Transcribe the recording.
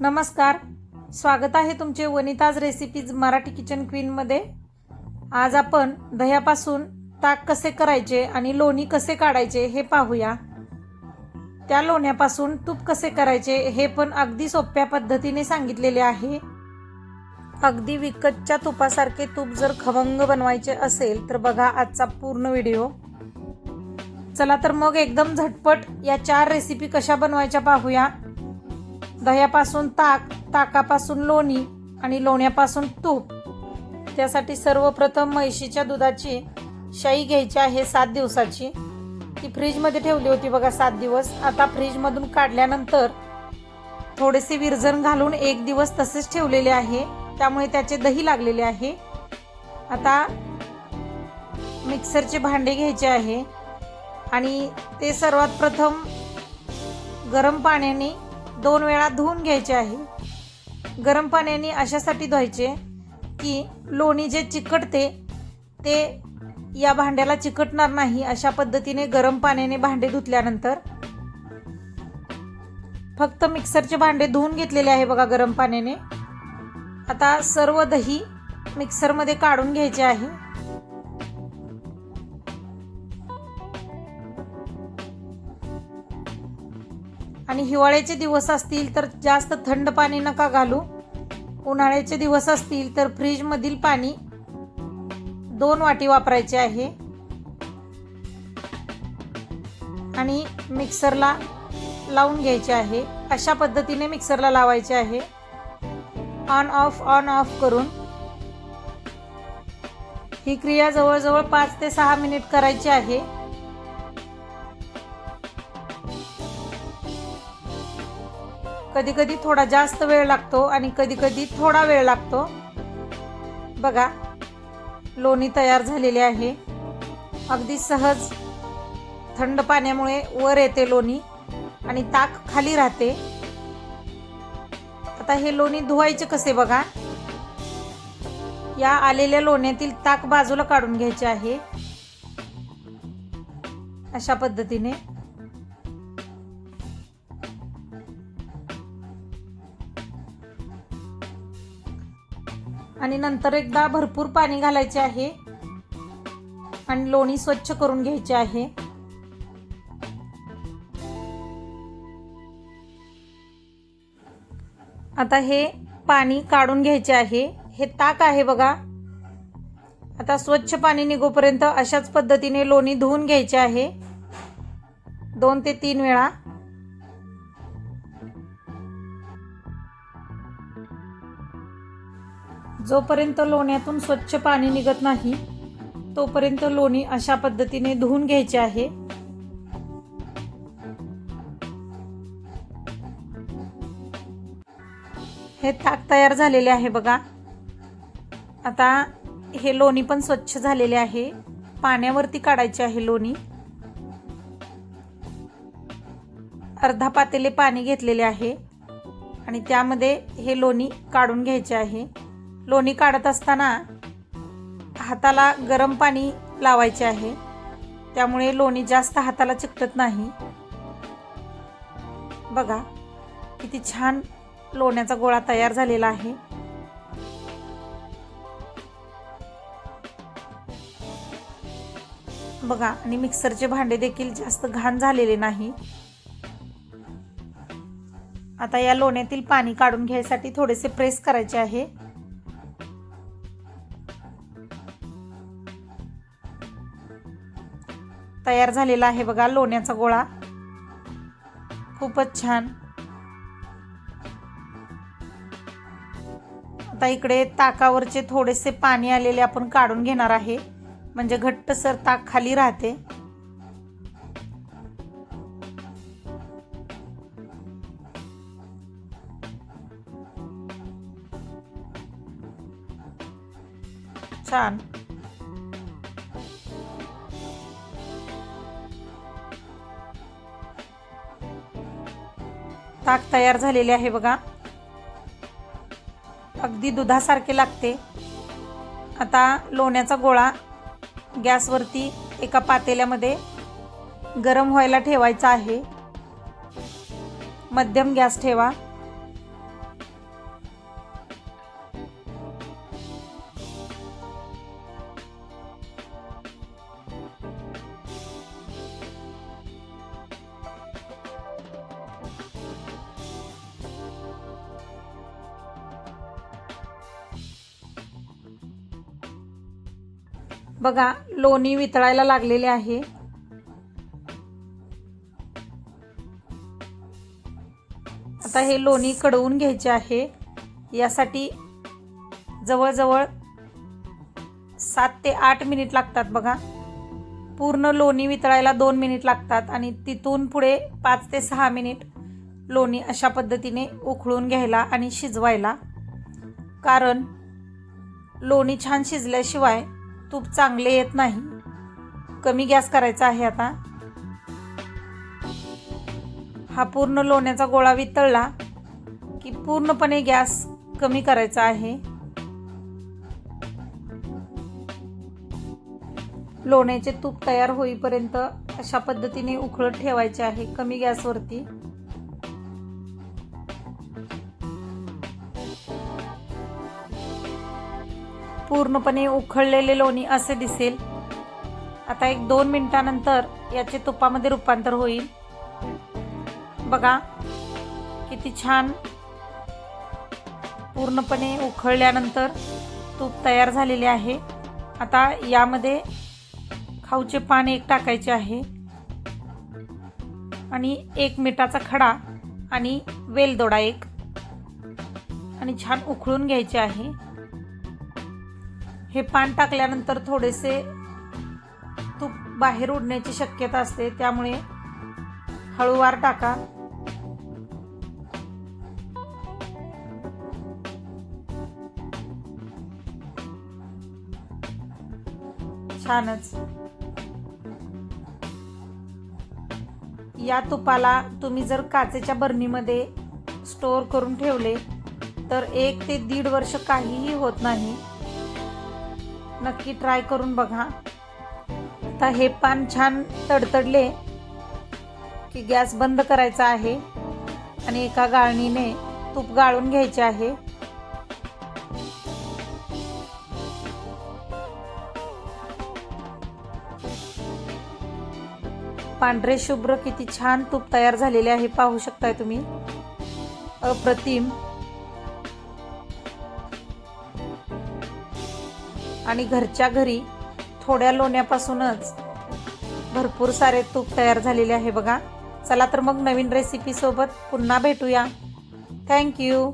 नमस्कार, स्वागत आहे तुमचे वनिताज रेसिपीज मराठी किचन क्वीनमध्ये। आज आपण दह्यापासून ताक कसे करायचे आणि लोणी कसे काढायचे हे पाहूया। त्या लोण्यापासून तूप कसे करायचे हे पण अगदी सोप्या पद्धतीने सांगितलेले आहे। अगदी विकतच्या तुपासारखे तूप जर खमंग बनवायचे असेल तर बघा आजचा पूर्ण व्हिडिओ। चला तर मग एकदम झटपट या 4 रेसिपी कशा बनवायच्या पाहूया। दह्यापासून ताक, ताकापासून लोणी आणि लोण्यापासून तूप। त्यासाठी सर्वप्रथम म्हैशीच्या दुधाची शाई घ्यायची आहे 7 दिवसाची। ती फ्रीजमध्ये ठेवली होती बघा 7 दिवस। आता फ्रीजमधून काढल्यानंतर थोडेसे विरजण घालून 1 दिवस तसेच ठेवलेले आहे, त्यामुळे त्याचे दही लागलेले आहे। आता मिक्सरचे भांडे घ्यायचे आहे आणि ते सर्वात प्रथम गरम पाण्याने 2 वेळा धुवून घ्यायचे आहे। गरम पाण्याने अशासाठी धुवायचे की लोणी जे चिकटते ते या भांड्याला चिकटणार नाही। अशा पद्धतीने गरम पाण्याने भांडे धुतल्यानंतर फक्त मिक्सरचे भांडे धुवून घेतलेले आहे बघा गरम पाण्याने। आता सर्व दही मिक्सरमध्ये काढून घ्यायचे आहे। आणि हिवाळ्याचे दिवस असतील तर जास्त थंड पाणी नका घालू। उन्हाळ्याचे दिवस असतील तर फ्रीज मधील पाणी 2 वाटी वापरायचे आहे आणि मिक्सरला लावून घ्यायचे आहे। अशा पद्धतीने मिक्सरला लावायचे आहे, ऑन ऑफ करून। ही क्रिया जवळजवळ 5 ते 6 मिनिट करायची आहे। कधी कधी थोडा जास्त वेळ लागतो आणि कधी कधी थोडा वेळ लागतो। बघा लोणी तयार झालेले आहे। अगदी सहज थंड पाण्यामुळे वर येते लोणी आणि ताक खाली राहते। आता हे लोणी धुवायचे कसे बघा। या आलेल्या लोण्यातील ताक बाजूला काढून घ्यायचे आहे अशा पद्धतीने। आणि नंतर एकदा भरपूर पाणी घालायचे आहे आणि लोणी स्वच्छ करून घ्यायचे आहे। आता हे पाणी काढून घ्यायचे आहे। हे ताक आहे बघा। आता स्वच्छ पाणी निघोपर्यंत अशाच पद्धतीने लोणी धुवून घ्यायचे आहे 2 ते 3 वेळा। जोपर्यंत लोण्यातून स्वच्छ पाणी निघत नाही तोपर्यंत लोणी अशा पद्धतीने धुवून घ्यायचे आहे। हे ताक तयार झालेले आहे बघा। आता हे लोणी पण स्वच्छ झालेले आहे। पाण्यावरती काढायचे आहे लोणी। अर्धा पातेले पाणी घेतलेले आहे आणि त्यामध्ये हे लोणी काढून घ्यायचे आहे। लोणी काढत असताना हाताला गरम पाणी लावायचे आहे, त्यामुळे लोणी जास्त हाताला चिकटत नाही। बघा किती छान लोण्याचा गोळा तयार झालेला आहे। बघा आणि मिक्सरचे भांडे देखील जास्त घाण झालेले नाही। आता या लोण्यातील पाणी काढून घ्यायसाठी थोडेसे प्रेस करायचे आहे। तयार झालेला आहे बघा लोण्याचा गोळा, खूपच छान। आता इकडे ताकावरचे थोडेसे पाणी आलेले आपण काढून घेणार आहे, म्हणजे घट्टसर ताक खाली राहते। छान ताक तयार झालेले आहे बघा। अगदी दुधासारखे लागते। आता लोण्याचा गोळा गॅसवरती एका पातेल्यामध्ये गरम व्हायला ठेवायचा आहे। मध्यम गॅस ठेवा बघा लोणी वितळायला लागलेले आहे. आता हे लोणी कडवून घ्यायचे आहे. यासाठी जवळजवळ 7 ते 8 मिनिट लागतात. बघा पूर्ण लोणी वितळायला 2 मिनिट लागतात आणि तिथून पुढे 5 ते 6 मिनिट लोणी अशा पद्धतीने उकळून घ्यायला आणि शिजवायला. कारण लोणी छान शिजल्याशिवाय तूप चांगले येत नाही. कमी गॅस करायचा आहे. आता हा पूर्ण लोण्याचा गोळा वितळला की पूर्णपणे गॅस कमी करायचा आहे. लोण्याचे तूप तयार होईपर्यंत अशा पद्धतीने उकळत ठेवायचे आहे कमी गॅसवरती. पूर्णपणे उकळलेले लोणी असे दिसेल. आता 1-2 मिनिटानंतर याचे तुपामध्ये रूपांतर होईल. बघा किती छान पूर्णपणे उकळल्यानंतर तूप तयार झालेले आहे. आता यामध्ये खाऊचे पान 1 टाकायचे आहे आणि 1 मिठाचा खडा आणि वेलदोडा 1 आणि छान उकळून घ्यायचे आहे. हे पान टाकल्यानंतर थोडेसे तूप बाहेर उडण्याची शक्यता असते, त्यामुळे हळूवार टाका. छानच. या तुपाला तुम्ही जर काचेच्या बरणीमध्ये स्टोअर करून ठेवले तर 1 ते 1.5 वर्ष काहीही होत नाही. नक्की ट्राय करून बघा. आता हे पान छान तडतडले की गॅस बंद करायचा आहे आणि एका गाळणीने तूप गाळून घ्यायचे आहे. पांढरे शुभ्र किती छान तूप तयार झालेले आहे, पाहू शकताय तुम्ही. अप्रतिम. आणि घरच्या घरी थोड्या लोण्यापासूनच भरपूर सारे तूप तयार झालेले आहे. बघा चला तर मग नवीन रेसिपी सोबत पुन्हा भेटूया. थँक्यू.